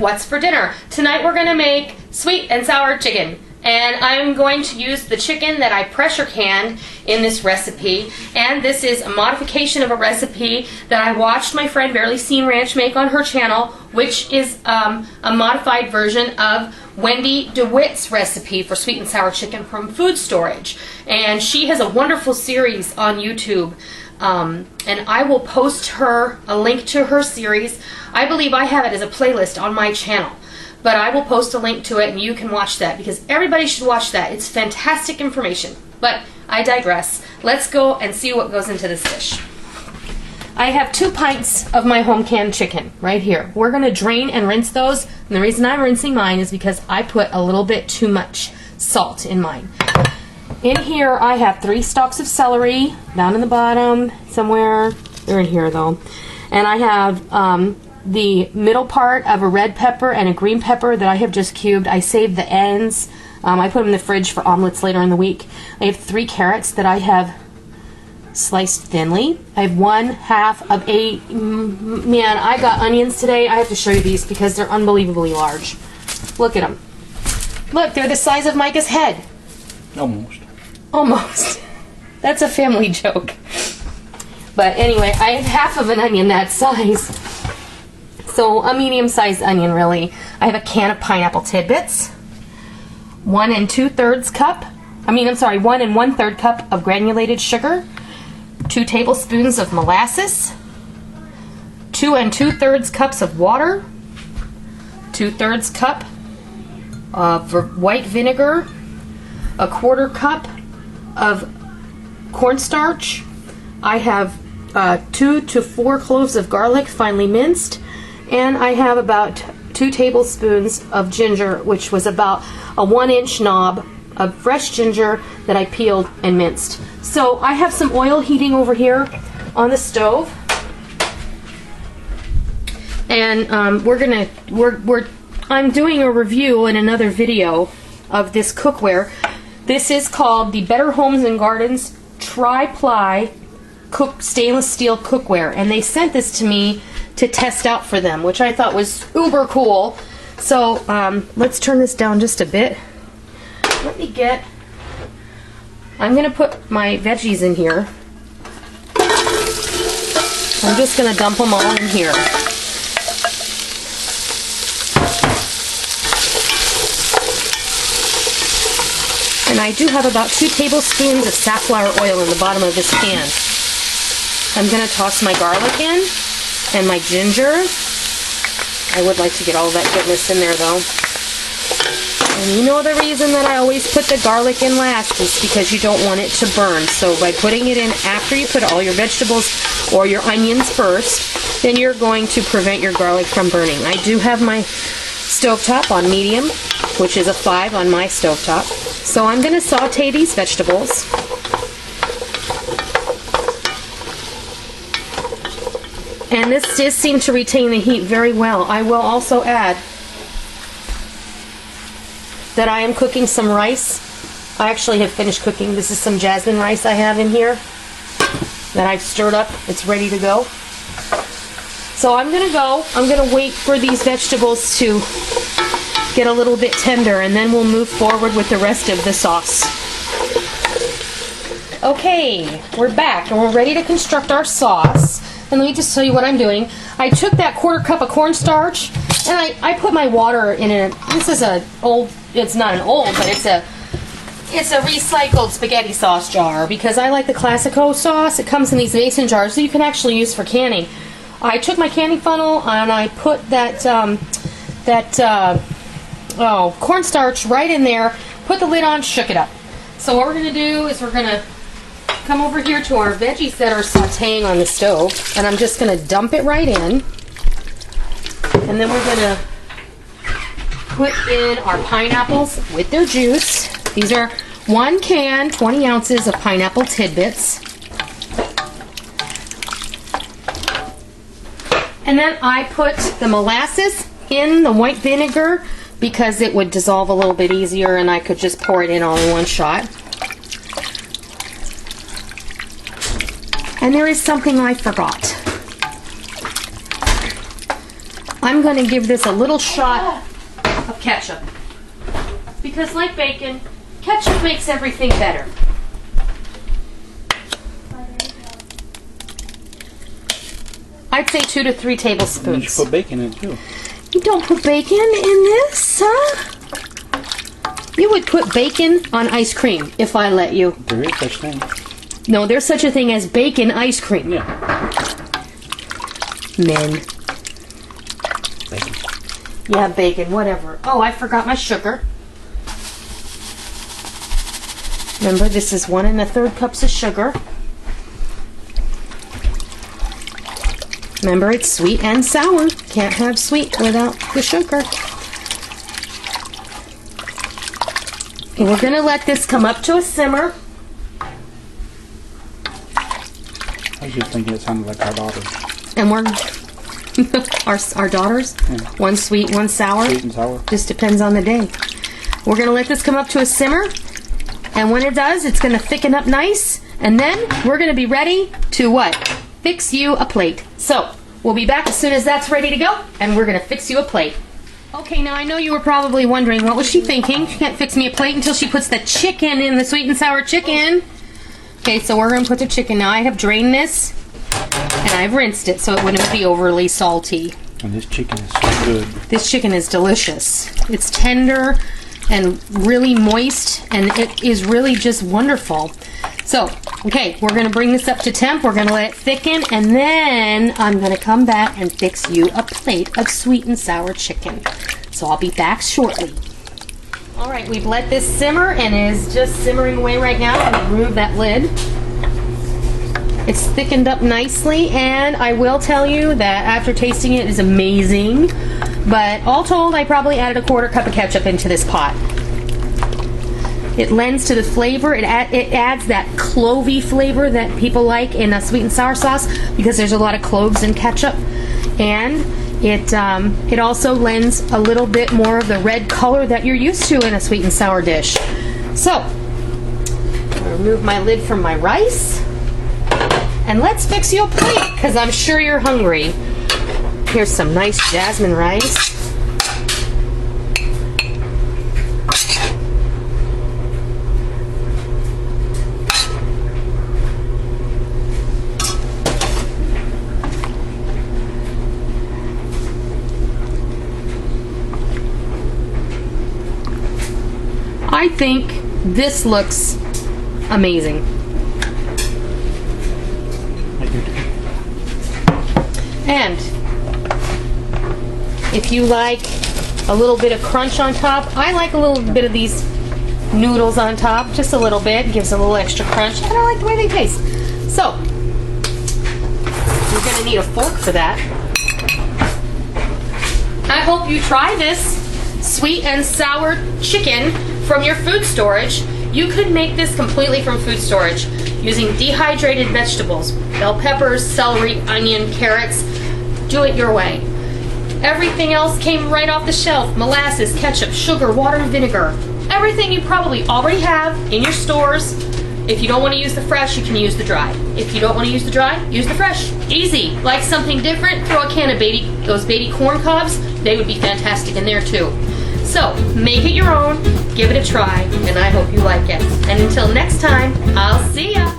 What's for Dinner. Tonight we're going to make sweet and sour chicken. And I'm going to use the chicken that I pressure canned in this recipe. And this is a modification of a recipe that I watched my friend Barely Seen Ranch make on her channel, which is a modified version of Wendy Dewitt's recipe for sweet and sour chicken from food storage. And she has a wonderful series on YouTube. And I will post her a link to her series. I believe I have it as a playlist on my channel. But I will post a link to it and you can watch that because everybody should watch that. It's fantastic information. But I digress. Let's go and see what goes into this dish. I have 2 pints of my home canned chicken right here. We're going to drain and rinse those. And the reason I'm rinsing mine is because I put a little bit too much salt in mine. In here I have 3 stalks of celery down in the bottom somewhere. They're in here though. And I have the middle part of a red pepper and a green pepper that I have just cubed. I saved the ends. I put them in the fridge for omelets later in the week. I have 3 carrots that I have sliced thinly. I have 1/2 of a, man, I got onions today. I have to show you these because they're unbelievably large. Look at them. Look, they're the size of Micah's head. Almost. Almost. That's a family joke. But anyway, I have 1/2 of an onion that size. So a medium-sized onion, really. I have a can of pineapple tidbits, 1 2/3 cup. 1 1/3 cup of granulated sugar, 2 tablespoons of molasses, 2 2/3 cups of water, 2/3 cup of white vinegar, 1/4 cup of cornstarch. I have 2 to 4 cloves of garlic, finely minced. And I have about 2 tablespoons of ginger, which was about a 1-inch knob of fresh ginger that I peeled and minced. So I have some oil heating over here on the stove. And I'm doing a review in another video of this cookware. This is called the Better Homes and Gardens Tri-Ply Stainless Steel Cookware. And they sent this to me to test out for them, which I thought was uber cool. So let's turn this down just a bit. I'm gonna put my veggies in here. I'm just gonna dump them all in here. And I do have about 2 tablespoons of safflower oil in the bottom of this pan. I'm gonna toss my garlic in. And my ginger. I would like to get all that goodness in there though. And you know the reason that I always put the garlic in last is because you don't want it to burn. So by putting it in after you put all your vegetables or your onions first, then you're going to prevent your garlic from burning. I do have my stovetop on medium, which is a 5 on my stovetop. So I'm going to saute these vegetables. And this does seem to retain the heat very well. I will also add that I am cooking some rice. I actually have finished cooking. This is some jasmine rice I have in here that I've stirred up. It's ready to go. So I'm gonna wait for these vegetables to get a little bit tender and then we'll move forward with the rest of the sauce. Okay, we're back and we're ready to construct our sauce. And let me just tell you what I'm doing. I took that 1/4 cup of cornstarch and I put my water in it. This is it's not an old, but it's a recycled spaghetti sauce jar because I like the Classico sauce. It comes in these mason jars that you can actually use for canning. I took my canning funnel and I put that cornstarch right in there, put the lid on, shook it up. So what we're going to do is we're going to come over here to our veggies that are sauteing on the stove, and I'm just going to dump it right in. And then we're going to put in our pineapples with their juice. These are 1 can, 20 ounces of pineapple tidbits. And then I put the molasses in the white vinegar because it would dissolve a little bit easier and I could just pour it in all in one shot. And there is something I forgot. I'm going to give this a little shot of ketchup. Because like bacon, ketchup makes everything better. I'd say 2 to 3 tablespoons. You should put bacon in it too. You don't put bacon in this, huh? You would put bacon on ice cream if I let you. There is such thing. No, there's such a thing as bacon ice cream. Yeah. Men. Bacon. Yeah, bacon, whatever. Oh, I forgot my sugar. Remember, this is 1 1/3 cups of sugar. Remember, it's sweet and sour. Can't have sweet without the sugar. Okay, we're going to let this come up to a simmer. I was just thinking it sounded like our daughters. And we're... our daughters? Yeah. One sweet, one sour. Sweet and sour. Just depends on the day. We're going to let this come up to a simmer. And when it does, it's going to thicken up nice. And then we're going to be ready to what? Fix you a plate. So, we'll be back as soon as that's ready to go. And we're going to fix you a plate. Okay, now I know you were probably wondering, what was she thinking? She can't fix me a plate until she puts the chicken in, the sweet and sour chicken. Okay, so we're going to put the chicken. Now I have drained this. And I've rinsed it so it wouldn't be overly salty. And this chicken is so good. This chicken is delicious. It's tender and really moist, and it is really just wonderful. So, okay, we're going to bring this up to temp. We're going to let it thicken, and then I'm going to come back and fix you a plate of sweet and sour chicken. So I'll be back shortly. All right, we've let this simmer, and it is just simmering away right now. I'm going to remove that lid. It's thickened up nicely, and I will tell you that after tasting it is amazing. But all told, I probably added a 1/4 cup of ketchup into this pot. It lends to the flavor. It adds that clovey flavor that people like in a sweet and sour sauce because there's a lot of cloves in ketchup. And it also lends a little bit more of the red color that you're used to in a sweet and sour dish. So, I'll remove my lid from my rice. And let's fix you a plate because I'm sure you're hungry. Here's some nice jasmine rice. I think this looks amazing. And if you like a little bit of crunch on top, I like a little bit of these noodles on top, just a little bit, gives a little extra crunch, and I like the way they taste. So, you're gonna need a fork for that. I hope you try this sweet and sour chicken from your food storage. You could make this completely from food storage using dehydrated vegetables, bell peppers, celery, onion, carrots. Do it your way. Everything else came right off the shelf. Molasses, ketchup, sugar, water, and vinegar. Everything you probably already have in your stores. If you don't want to use the fresh, you can use the dry. If you don't want to use the dry, use the fresh. Easy. Like something different, throw a can of those baby corn cobs. They would be fantastic in there too. So, make it your own, give it a try, and I hope you like it. And until next time, I'll see ya.